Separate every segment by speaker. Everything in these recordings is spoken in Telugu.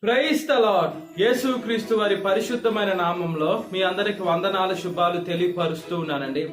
Speaker 1: Praise the lord. యేసుక్రీస్తు వారి పరిశుద్ధమైన నామంలో మీ అందరికి వందనాలు శుభాలు తెలియపరుస్తూ ఉన్నానండి.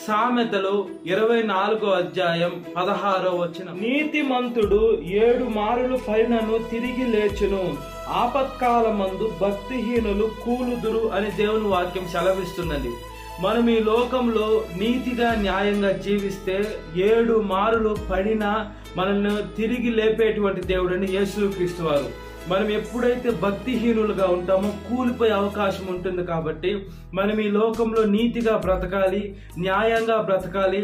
Speaker 1: సామెతలు 24వ అధ్యాయం 16వ వచనం, నీతిమంతుడు 7 మారులు పడినను తిరిగి లేచును, ఆపత్కాలమందు భక్తిహీనులు కూలుదురు అని దేవుని వాక్యం సెలవిస్తుందండి. మనం ఈ లోకంలో నీతిగా న్యాయంగా జీవిస్తే 7 మారులు పడినా మనల్ని తిరిగి లేపేటువంటి దేవుడని యేసుక్రీస్తు వారు. మనం ఎప్పుడైతే భక్తిహీనులుగా ఉంటామో కూలిపోయే అవకాశం ఉంటుంది. కాబట్టి మనం ఈ లోకంలో నీతిగా బ్రతకాలి, న్యాయంగా బ్రతకాలి,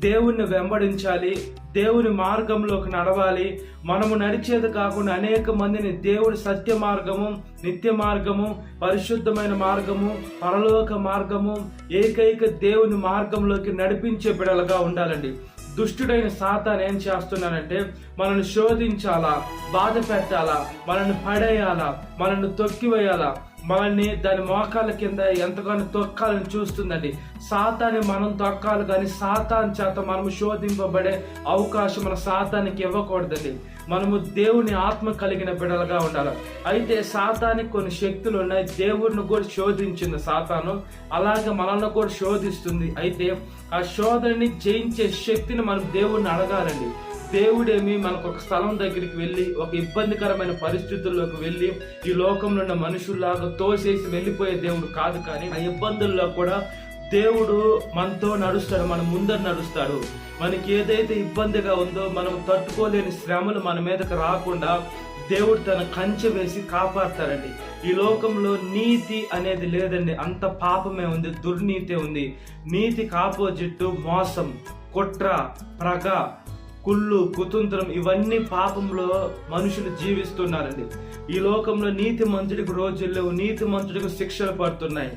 Speaker 1: దేవుణ్ణి వెంబడించాలి, దేవుని మార్గంలోకి నడవాలి. మనము నడిచేది కాకుండా అనేక మందిని దేవుడి సత్య మార్గము, నిత్య మార్గము, పరిశుద్ధమైన మార్గము, పరలోక మార్గము, ఏకైక దేవుని మార్గంలోకి నడిపించే బిడ్డలుగా ఉండాలండి. దుష్టుడైన సాతాను ఏం చేస్తున్నానంటే మనల్ని శోధించాలా, బాధ పెట్టాలా, మనల్ని పడేయాలా, మనల్ని తొక్కివేయాలా, మనల్ని దాని మోకాల కింద ఎంతగానో తొక్కాలని చూస్తుందండి. సాతాన్ని మనం తొక్కాలి, కానీ సాతాన్ చేత మనము శోధింపబడే అవకాశం మన సాతానికి ఇవ్వకూడదండి. మనము దేవుని ఆత్మ కలిగిన బిడ్డలుగా ఉండాలి. అయితే సాతానికి కొన్ని శక్తులు ఉన్నాయి. దేవుడిని కూడా శోధించింది సాతాను, అలాగే మనల్ని కూడా శోధిస్తుంది. అయితే ఆ శోధనని జయించే శక్తిని మనం దేవుడిని అడగాలండి. దేవుడేమి మనకు ఒక స్థలం దగ్గరికి వెళ్ళి ఒక ఇబ్బందికరమైన పరిస్థితుల్లోకి వెళ్ళి ఈ లోకంలో ఉన్న మనుషుల్లాగా తోసేసి వెళ్ళిపోయే దేవుడు కాదు. కానీ ఆ ఇబ్బందుల్లో కూడా దేవుడు మనతో నడుస్తాడు, మన ముందర నడుస్తాడు. మనకి ఏదైతే ఇబ్బందిగా ఉందో, మనం తట్టుకోలేని శ్రమలు మన మీదకి రాకుండా దేవుడు తన కంచె వేసి కాపాడతారండి. ఈ లోకంలో నీతి అనేది లేదండి, అంత పాపమే ఉంది, దుర్నీతి ఉంది. నీతికి ఆపోజిట్ మోసం, కుట్ర, ప్రగ, కుళ్ళు, కుతంత్రం, ఇవన్నీ పాపంలో మనుషులు జీవిస్తున్నారండి. ఈ లోకంలో నీతి మంతుడికి రోజులు లేవు, నీతి మంతుడికి శిక్షలు పడుతున్నాయి,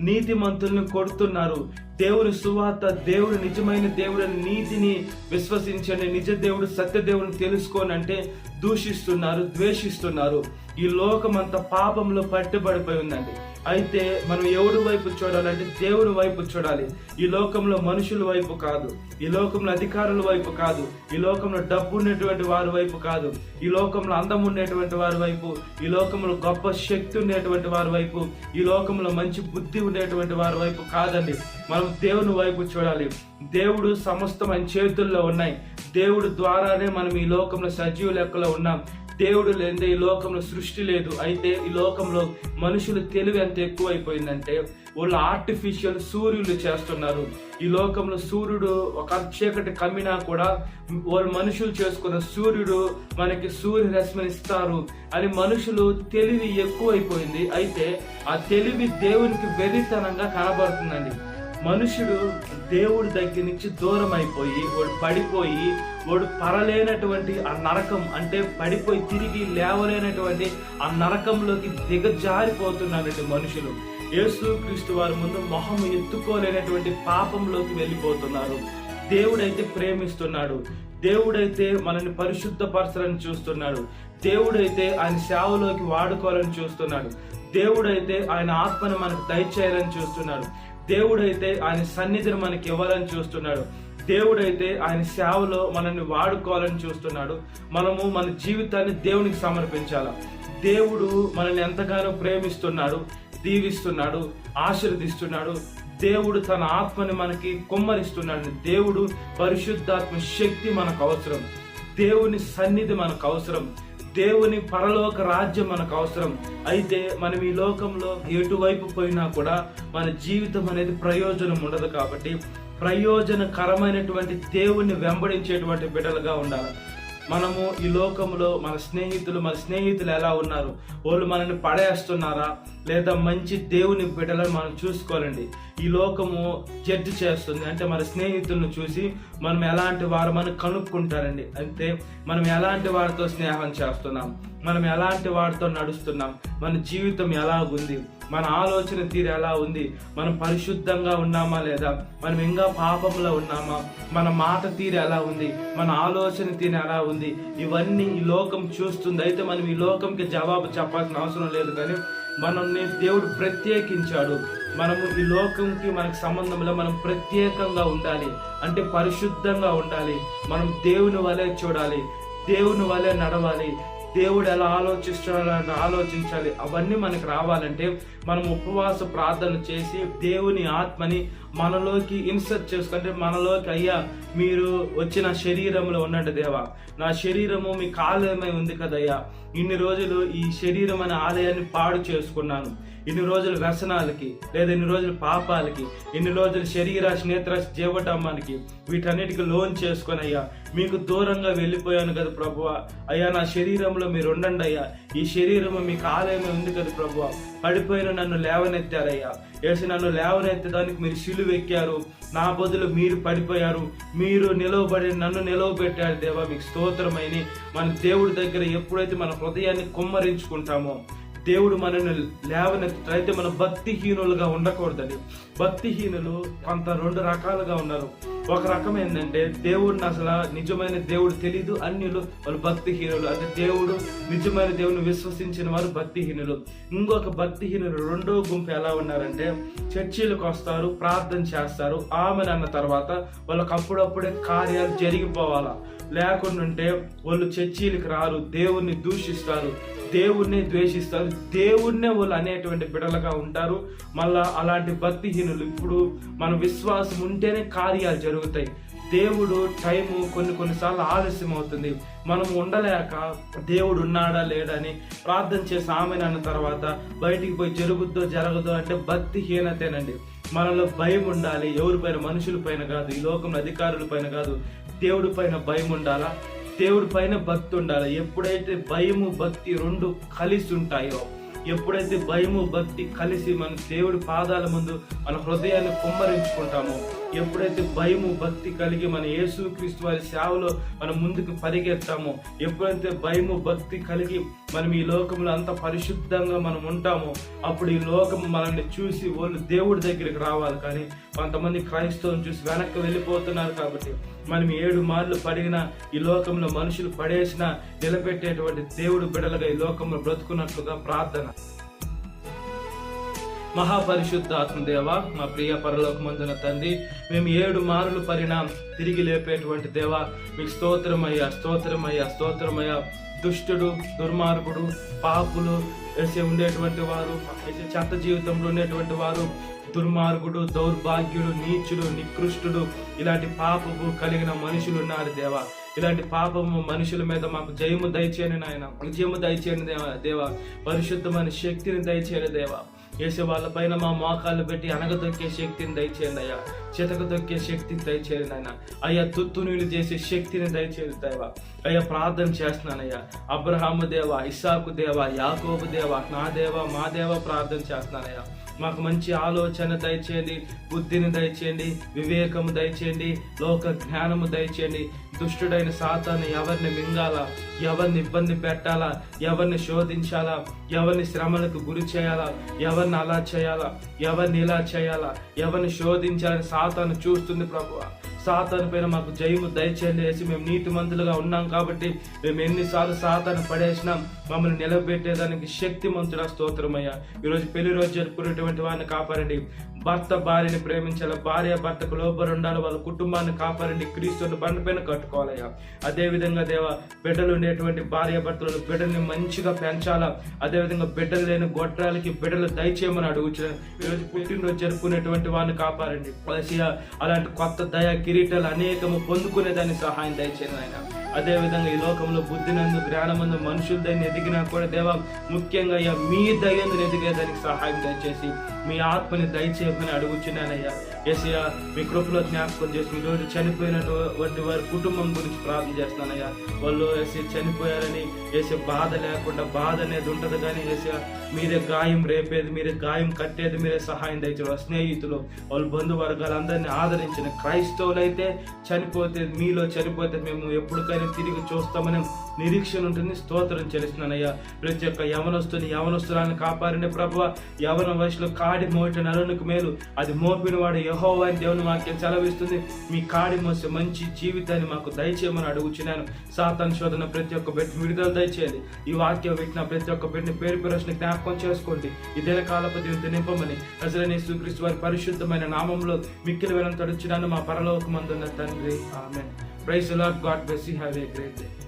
Speaker 1: నీతి మంతుల్ని కొడుతున్నారు. దేవుని సువార్త, దేవుడు నిజమైన దేవుడని, నీతిని విశ్వసించండి, నిజ దేవుడు సత్య దేవుడిని తెలుసుకోని అంటే దూషిస్తున్నారు, ద్వేషిస్తున్నారు. ఈ లోకం అంత పాపంలో పట్టుబడిపోయి ఉందండి. అయితే మనం ఎవడి వైపు చూడాలంటే దేవుని వైపు చూడాలి. ఈ లోకంలో మనుషుల వైపు కాదు, ఈ లోకంలో అధికారుల వైపు కాదు, ఈ లోకంలో డబ్బు ఉన్నటువంటి వారి వైపు కాదు, ఈ లోకంలో అందం ఉండేటువంటి వారి వైపు, ఈ లోకంలో గొప్ప శక్తి ఉండేటువంటి వారి వైపు, ఈ లోకంలో మంచి బుద్ధి ఉండేటువంటి వారి వైపు కాదండి. మనం దేవుని వైపు చూడాలి. దేవుడు సమస్తం ఆయన చేతుల్లో ఉన్నాయి. దేవుడు ద్వారానే మనం ఈ లోకంలో సజీవ లెక్కలో ఉన్నాం. దేవుడు లేదే ఈ లోకంలో సృష్టి లేదు. అయితే ఈ లోకంలో మనుషులు తెలివి ఎంత ఎక్కువైపోయిందంటే వాళ్ళు ఆర్టిఫిషియల్ సూర్యులు చేస్తున్నారు. ఈ లోకంలో సూర్యుడు ఒక చీకటి కమ్మినా కూడా వాళ్ళు మనుషులు చేసుకున్న సూర్యుడు మనకి సూర్యరశ్మిని ఇస్తారు అని మనుషులు తెలివి ఎక్కువైపోయింది. అయితే ఆ తెలివి దేవునికి వెర్రితనంగా కనబడుతుందండి. మనుషుడు దేవుడి దగ్గర నుంచి దూరం అయిపోయి వాడు పడిపోయి, వాడు పరలేనటువంటి ఆ నరకం, అంటే పడిపోయి తిరిగి లేవలేనటువంటి ఆ నరకంలోకి దిగజారిపోతున్నారండి మనుషులు. యేసుక్రీస్తు వారి ముందు మొహం ఎత్తుకోలేనటువంటి పాపంలోకి వెళ్ళిపోతున్నారు. దేవుడైతే ప్రేమిస్తున్నాడు, దేవుడైతే మనల్ని పరిశుద్ధపరచాలని చూస్తున్నాడు, దేవుడైతే ఆయన సేవలోకి వాడుకోవాలని చూస్తున్నాడు, దేవుడైతే ఆయన ఆత్మను మనకు దయచేయాలని చూస్తున్నాడు, దేవుడైతే ఆయన సన్నిధిని మనకి ఇవ్వాలని చూస్తున్నాడు, దేవుడైతే ఆయన సేవలో మనల్ని వాడుకోవాలని చూస్తున్నాడు. మనము మన జీవితాన్ని దేవునికి సమర్పించాలి. దేవుడు మనల్ని ఎంతగానో ప్రేమిస్తున్నాడు, దీవిస్తున్నాడు, ఆశీర్వదిస్తున్నాడు. దేవుడు తన ఆత్మని మనకి కుమ్మరిస్తున్నాడు. దేవుడు పరిశుద్ధాత్మ శక్తి మనకు అవసరం, దేవుని సన్నిధి మనకు అవసరం, దేవుని పరలోక రాజ్యం మనకు అవసరం. అయితే మనం ఈ లోకంలో ఎటువైపు పోయినా కూడా మన జీవితం అనేది ప్రయోజనం ఉండదు. కాబట్టి ప్రయోజనకరమైనటువంటి దేవుణ్ణి వెంబడించేటువంటి బిడ్డలుగా ఉండాలి. మనము ఈ లోకంలో మన స్నేహితులు ఎలా ఉన్నారు, వాళ్ళు మనల్ని పడేస్తున్నారా లేదా మంచి దేవుని బిడ్డలను మనం చూసుకోవాలండి. ఈ లోకము జడ్జి చేస్తుంది, అంటే మన స్నేహితులను చూసి మనం ఎలాంటి వారు మనం కనుక్కుంటారండి. అంటే మనం ఎలాంటి వారితో స్నేహం చేస్తున్నాం, మనం ఎలాంటి వారితో నడుస్తున్నాం, మన జీవితం ఎలా ఉంది, మన ఆలోచన తీరు ఎలా ఉంది, మనం పరిశుద్ధంగా ఉన్నామా లేదా, మనం ఇంకా పాపంలో ఉన్నామా, మన మాట తీరు ఎలా ఉంది, మన ఆలోచన తీరు ఎలా ఉంది, ఇవన్నీ ఈ లోకం చూస్తుంది. అయితే మనం ఈ లోకంకి జవాబు చెప్పాల్సిన అవసరం లేదు, కానీ మనల్ని దేవుడు ప్రత్యేకించాడు. మనము ఈ లోకంకి మనకు సంబంధంలో మనం ప్రత్యేకంగా ఉండాలి, అంటే పరిశుద్ధంగా ఉండాలి. మనం దేవుని వలె చూడాలి, దేవుని వలె నడవాలి, దేవుడు ఎలా ఆలోచిస్తున్నాడో అలా ఆలోచించాలి. అవన్నీ మనకు రావాలంటే మనం ఉపవాస ప్రార్థన చేసి దేవుని ఆత్మని మనలోకి ఇన్సర్ట్ చేసుకుంటే, మనలోకి అయ్యా మీరు వచ్చి నా శరీరంలో ఉండండి దేవా, నా శరీరము మీ ఆలయమై ఉంది కదయ్యా, ఇన్ని రోజులు ఈ శరీరం అనే ఆలయాన్ని పాడు చేసుకున్నాను, ఇన్ని రోజులు వ్యసనాలకి లేదా ఇన్ని రోజులు పాపాలకి, ఇన్ని రోజులు శరీరాశ నేత్రాశ జీవటమ్మానికి వీటన్నిటికీ లోన్ చేసుకొని అయ్యా మీకు దూరంగా వెళ్ళిపోయాను కదా ప్రభువా. అయ్యా నా శరీరంలో మీరు ఉండండి అయ్యా, ఈ శరీరము మీకు ఆలయమే ఉంది కదా ప్రభువా. పడిపోయిన నన్ను లేవనెత్తారయ్యా, వేసి నన్ను లేవనెత్తడానికి మీరు సిలువెక్కారు, నా బదులు మీరు పడిపోయారు, మీరు నిలవబడి నన్ను నిలవబెట్టారు దేవా, మీకు స్తోత్రమైని. మన దేవుడి దగ్గర ఎప్పుడైతే మన హృదయాన్ని కుమ్మరించుకుంటామో దేవుడు మనల్ని లేవనెత్తుతారైతే మనం భక్తిహీనులుగా ఉండకూడదని. భక్తిహీనులు కొంత రెండు రకాలుగా ఉన్నారు. ఒక రకం ఏంటంటే దేవుడిని అసలు నిజమైన దేవుడు తెలీదు, అన్యులు వాళ్ళు భక్తిహీనులు. అంటే దేవుడు నిజమైన దేవుని విశ్వసించిన వారు భక్తిహీనులు. ఇంకొక భక్తిహీనులు రెండో గుంపు ఎలా ఉన్నారంటే చర్చిలకు వస్తారు, ప్రార్థన చేస్తారు, ఆమెను అన్న తర్వాత వాళ్ళకి అప్పుడప్పుడే కార్యాలు జరిగిపోవాలా, లేకుంటే వాళ్ళు చర్చిలకు రారు, దేవుణ్ణి దూషిస్తారు, దేవుణ్ణి ద్వేషిస్తారు, దేవుణ్ణే వాళ్ళు అనేటువంటి బిడలుగా ఉంటారు. మళ్ళా అలాంటి భక్తిహీనులు ఇప్పుడు మన విశ్వాసం ఉంటేనే కార్యాలు జరుగుతాయి. దేవుడు టైము కొన్నిసార్లు ఆలస్యం అవుతుంది, మనం ఉండలేక దేవుడు ఉన్నాడా లేడని ప్రార్థన చేసి ఆమెను అన్న తర్వాత బయటికి పోయి జరుగుద్దో జరగదో అంటే భక్తిహీనతేనండి. మనలో భయం ఉండాలి, ఎవరిపైన మనుషుల పైన కాదు, ఈ లోకంలో అధికారుల పైన కాదు, దేవుడి పైన భయం ఉండాలా, దేవుడి పైన భక్తి ఉండాలి. ఎప్పుడైతే భయము భక్తి రెండు కలిసి ఉంటాయో, ఎప్పుడైతే భయము భక్తి కలిసి మన దేవుడి పాదాల ముందు మన హృదయాన్ని కుమ్మరించుకుంటామో, ఎప్పుడైతే భయము భక్తి కలిగి మన యేసుక్రీస్తు వారి సేవలో మనం ముందుకు పరిగెత్తామో, ఎప్పుడైతే భయము భక్తి కలిగి మనం ఈ లోకంలో అంత పరిశుద్ధంగా మనం ఉంటామో, అప్పుడు ఈ లోకం మనల్ని చూసి వాళ్ళు దేవుడి దగ్గరికి రావాలి. కానీ కొంతమంది క్రైస్తవులను చూసి వెనక్కి వెళ్ళిపోతున్నారు. కాబట్టి మనం 7 మార్లు పడినా ఈ లోకంలో మనుషులు పడేసినా నిలబెట్టేటువంటి దేవుడు బిడలుగా ఈ లోకంలో బ్రతుకున్నట్లుగా ప్రార్థన. మహాపరిశుద్ధాత్మ దేవా, మా ప్రియ పరలోకమందున తండ్రి, మేము 7 మార్లు పడినా తిరిగి లేపేటువంటి దేవా, మీకు స్తోత్రమయ్యా, స్తోత్రమయ్యా, స్తోత్రమయ్యా. దుష్టుడు, దుర్మార్గుడు, పాపులు ఉండేటువంటి వారు, చెత్త జీవితంలో ఉండేటువంటి వారు, దుర్మార్గుడు, దౌర్భాగ్యుడు, నీచుడు, నికృష్టుడు, ఇలాంటి పాపము కలిగిన మనుషులు ఉన్నారు దేవా. ఇలాంటి పాపము మనుషుల మీద మాకు జయము దయచేయని నాయన, విజయము దయచేయని దేవా, పరిశుద్ధమైన శక్తిని దయచేయని దేవా. వేసే వాళ్ళ పైన మా మోకాళ్ళు పెట్టి అనగదొక్కే శక్తిని దయచేయండి అయ్యా, చితక దొక్కే శక్తిని దయచేయండి ఆయన అయ్యా, తుత్తునీలు చేసే శక్తిని దయచేయండి దేవా. అయ్యా ప్రార్థన చేస్తున్నానయ్యా, అబ్రహాము దేవా, ఇస్సాకు దేవా, యాకోబు దేవా, నా దేవా, మా దేవా ప్రార్థన చేస్తున్నానయ్యా. మాకు మంచి ఆలోచన దయచేయండి, బుద్ధిని దయచేయండి, వివేకము దయచేయండి, లోక జ్ఞానము దయచేయండి. దుష్టుడైన సాతాను ఎవరిని మింగాలా, ఎవరిని ఇబ్బంది పెట్టాలా, ఎవరిని శోధించాలా, ఎవరిని శ్రమలకు గురి చేయాలా, ఎవరిని అలా చేయాలా, ఎవరిని ఇలా చేయాలా, ఎవరిని శోధించాలని సాతాను చూస్తుంది ప్రభువా. సాతాను పైన మాకు జయము దయచేయండి వేసి మేము నీతిమంతులుగా ఉన్నాం కాబట్టి మేము ఎన్నిసార్లు సాతాను పడేసినాం, మమ్మల్ని నిలబెట్టేదానికి శక్తిమంతుడా స్తోత్రమయ్యా. ఈరోజు పెళ్లి రోజు జరుపుకునేటువంటి వారిని కాపాడండి, భర్త భార్యని ప్రేమించాలి, భార్య భర్తకు లోబడి ఉండాలి, వాళ్ళ కుటుంబాన్ని కాపాడండి, క్రీస్తుని బండి పైన కట్టుకోవాలయ్యా. అదేవిధంగా దేవా, బిడ్డలు ఉండేటువంటి భార్య భర్తలు బిడ్డల్ని మంచిగా పెంచాలా, అదేవిధంగా బిడ్డలు లేని గొడ్రాలకి బిడ్డలు దయచేయమని అడుగుతున్నాను. ఈరోజు పుట్టినరోజు జరుపుకునేటువంటి వారిని కాపాడండి, అలాంటి కొత్త దయ కిరీటాలు అనేకము పొందుకునేదాన్ని సహాయం దయచేయండి ఆయన. అదేవిధంగా ఈ లోకంలో బుద్ధినందు జ్ఞానమందు మనుషుల దయని ఎదిగినా కూడా దేవా, ముఖ్యంగా మీ దయందు ఎదిగేదానికి సహాయం దయచేసి మీ ఆత్మని దయచేయమని అడుగుచున్నానయ్యా. యేసయ్యా, మీ కృపలో జ్ఞాపకం చేసి ఈరోజు చనిపోయినటువంటి వారి కుటుంబం గురించి ప్రార్థన చేస్తున్నానయ్యా. వాళ్ళు వేసి చనిపోయారని వేసే బాధ లేకుండా, బాధ అనేది ఉంటుంది కానీ వేసే మీరే గాయం రేపేది, మీరే గాయం కట్టేది, మీరే సహాయం దయచేవారు. స్నేహితులు, వాళ్ళ బంధువర్గాలందరినీ ఆదరించిన క్రైస్తవులు అయితే చనిపోతే, మీలో చనిపోతే మేము ఎప్పటికైనా తిరిగి చూస్తామని నిరీక్షణ ఉంటుంది. స్తోత్రం చెల్లిస్తున్నానయ్యా. ప్రతి ఒక్క యవనస్తురాలను కాపాడండి ప్రభువా. యవన వయసులో కాడి మోయట నరునికి మేలు, అది మోపిన వాడు యెహోవా అని దేవుని వాక్యం సెలవిస్తుంది. మీ కాడి మోసే మంచి జీవితాన్ని మాకు దయచేయమని అడుగుచున్నాను. సాతాను శోధన ప్రతి ఒక్క బిడ్డ విడుదల దయచేయాలి. ఈ వాక్యం పెట్టిన ప్రతి ఒక్క బిడ్డని పేరు పేరుని జ్ఞాపకం చేసుకోండి. ఇదే కాలపు దీనితో నింపమని నజరేయుడైన యేసుక్రీస్తు వారి పరిశుద్ధమైన నామంలో మిక్కిలి వినంతడుచున్నాను మా పరలోకమందున్న తండ్రి, amen. Praise the Lord. God bless you. Have a great day.